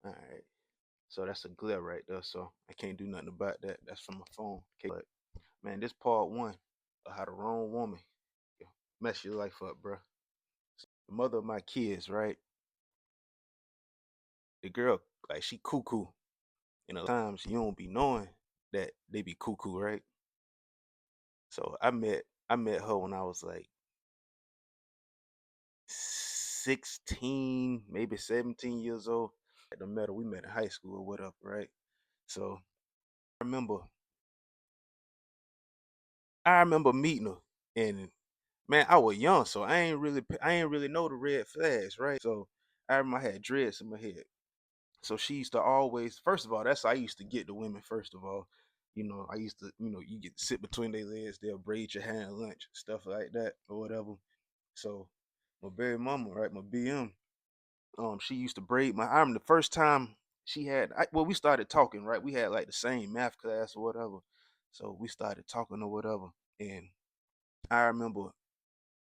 All right. So that's a glare right there. So I can't do nothing about that. That's from my phone. Okay. But man, this part one of how the wrong woman mess your life up, bro. The mother of my kids, right? The girl, like she cuckoo. And a lot of times you don't be knowing that they be cuckoo, right? So I met her when I was like 16, maybe 17 years old. At the metal, we met in high school or whatever, right? So I remember I remember meeting her, and man, I was young, so I ain't really know the red flags, right? So I remember I had dreads in my head. So she used to always, first of all, that's how I used to get the women. First of all, I used to, you get to sit between their legs, they'll braid your hair at lunch, stuff like that, or whatever. So my baby mama, right, my BM, she used to braid my arm. The first time we started talking, right? We had like the same math class or whatever. So we started talking or whatever. And I remember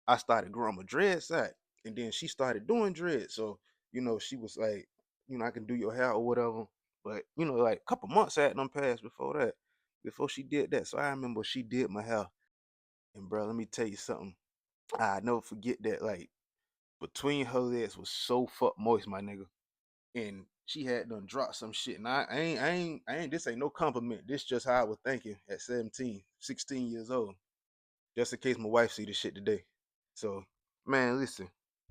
I started growing my dreads out. And then she started doing dreads. So, she was like, I can do your hair or whatever. But, like a couple months had them passed before that, before she did that. So I remember she did my hair. And bro, let me tell you something. I never forget that. Like between her legs was so fuck moist, my nigga. And she had done dropped some shit. And I ain't, this ain't no compliment. This just how I was thinking at 17, 16 years old. Just in case my wife see this shit today. So, man, listen.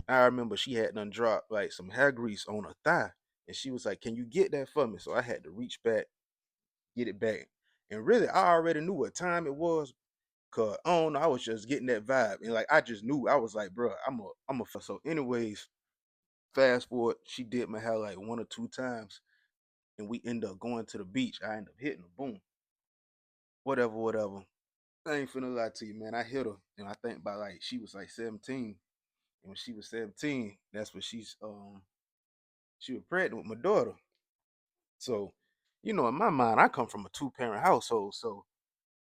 I remember she had done dropped like some hair grease on her thigh. And she was like, "Can you get that for me?" So I had to reach back, get it back. And really, I already knew what time it was. Cause I don't know, I was just getting that vibe. And like I just knew I was like, bro, I'm a so anyways, fast forward, she did my hair like one or two times and we end up going to the beach. I end up hitting her, boom, whatever, whatever. I ain't finna lie to you, man. I hit her, and I think by like she was like 17, and when she was 17, that's when she was pregnant with my daughter. So, in my mind, I come from a two-parent household, so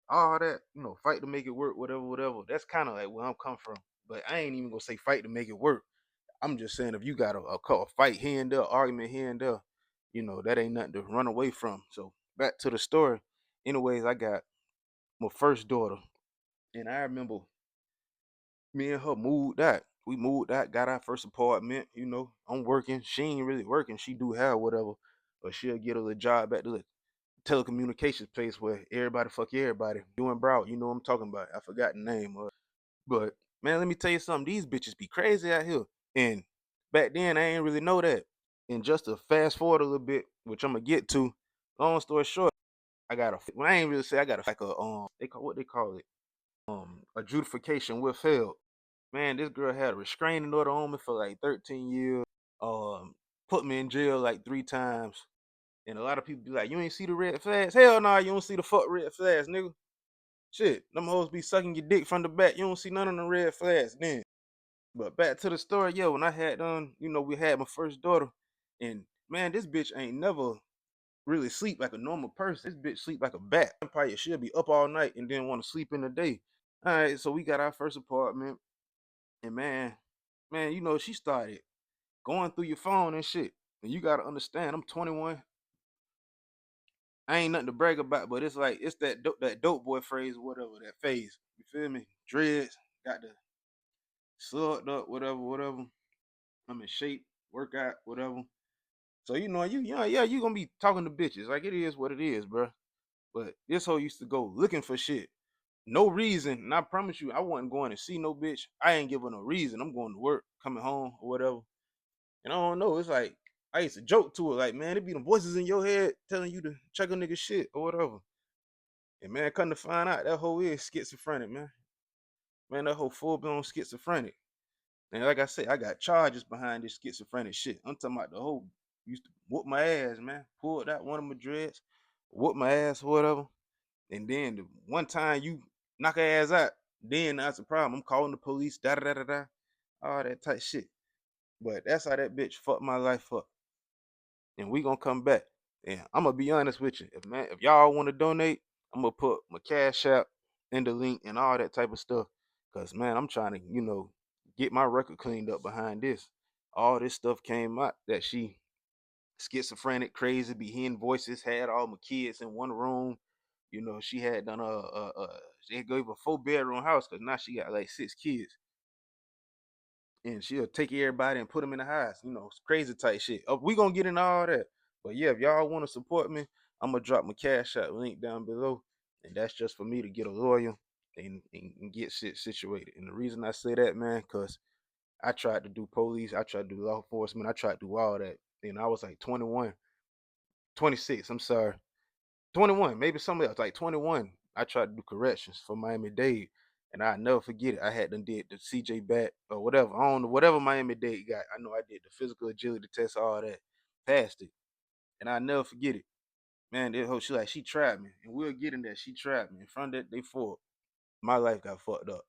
all that, fight to make it work, whatever, whatever. That's kind of like where I'm come from. But I ain't even gonna say fight to make it work. I'm just saying if you got a fight here and there, argument here and there, that ain't nothing to run away from. So back to the story. Anyways, I got my first daughter, and I remember me and her moved out. We moved out, got our first apartment. I'm working. She ain't really working. She do hair, whatever, but she'll get a little job at the telecommunications place where everybody fuck everybody. Doing Broward, you know what I'm talking about. I forgot the name of it. But man, let me tell you something. These bitches be crazy out here. And back then I ain't really know that. And just to fast forward a little bit, which I'm gonna get to, long story short, I got a well, I ain't really say I got a like a they call what they call it. Adjudication withheld. Man, this girl had a restraining order on me for like 13 years. Um, put me in jail like 3 times. And a lot of people be like, "You ain't see the red flags?" Hell nah, you don't see the fuck red flags, nigga. Shit, them hoes be sucking your dick from the back. You don't see none of the red flags then. But back to the story, yo, when I had done, we had my first daughter, and man, this bitch ain't never really sleep like a normal person. This bitch sleep like a bat. Vampire, she'll be up all night and then want to sleep in the day. All right, so we got our first apartment, and man, she started going through your phone and shit. And you gotta understand, I'm 21. I ain't nothing to brag about, but it's like it's that dope boy phrase, or whatever that phase. You feel me? Dreads, got the slugged up, whatever, whatever. I'm in shape, workout, whatever. So you gonna be talking to bitches like it is what it is, bro. But this hoe used to go looking for shit, no reason, and I promise you, I wasn't going to see no bitch. I ain't giving no reason. I'm going to work, coming home or whatever. And I don't know. It's like I used to joke to her, like, man, it be the voices in your head telling you to check a nigga shit or whatever. And man, come to find out that hoe is schizophrenic, man. Man, that hoe full blown schizophrenic. And like I said, I got charges behind this schizophrenic shit. I'm talking about the whole used to whoop my ass, man. Pulled out one of my dreads, whoop my ass or whatever. And then the one time you knock her ass out, then that's a problem. I'm calling the police, da da da da da, all that type shit. But that's how that bitch fucked my life up. And we gonna come back. And I'm gonna be honest with you. If y'all want to donate, I'm gonna put my cash app in the link and all that type of stuff. Cause man, I'm trying to, get my record cleaned up behind this. All this stuff came out that she schizophrenic, crazy, be hearing voices, had all my kids in one room. You know, she had done she gave a 4 bedroom house because now she got like 6 kids. And she'll take everybody and put them in the house, you know, crazy type shit. We gonna get into all that. But yeah, if y'all want to support me, I'm gonna drop my cash out link down below. And that's just for me to get a lawyer and get shit situated. And the reason I say that, man, because I tried to do police, I tried to do law enforcement, I tried to do all that. And I was like 21, 26, I'm sorry. 21, maybe something else, like 21. I tried to do corrections for Miami-Dade. And I never forget it. I had done did the CJ bat or whatever. I don't know, whatever Miami-Dade got. I know I did the physical agility test, all that. Passed it. And I never forget it. Man, this whole she tried me. And we'll get in there. She tried me. In front of that, they fought. My life got fucked up.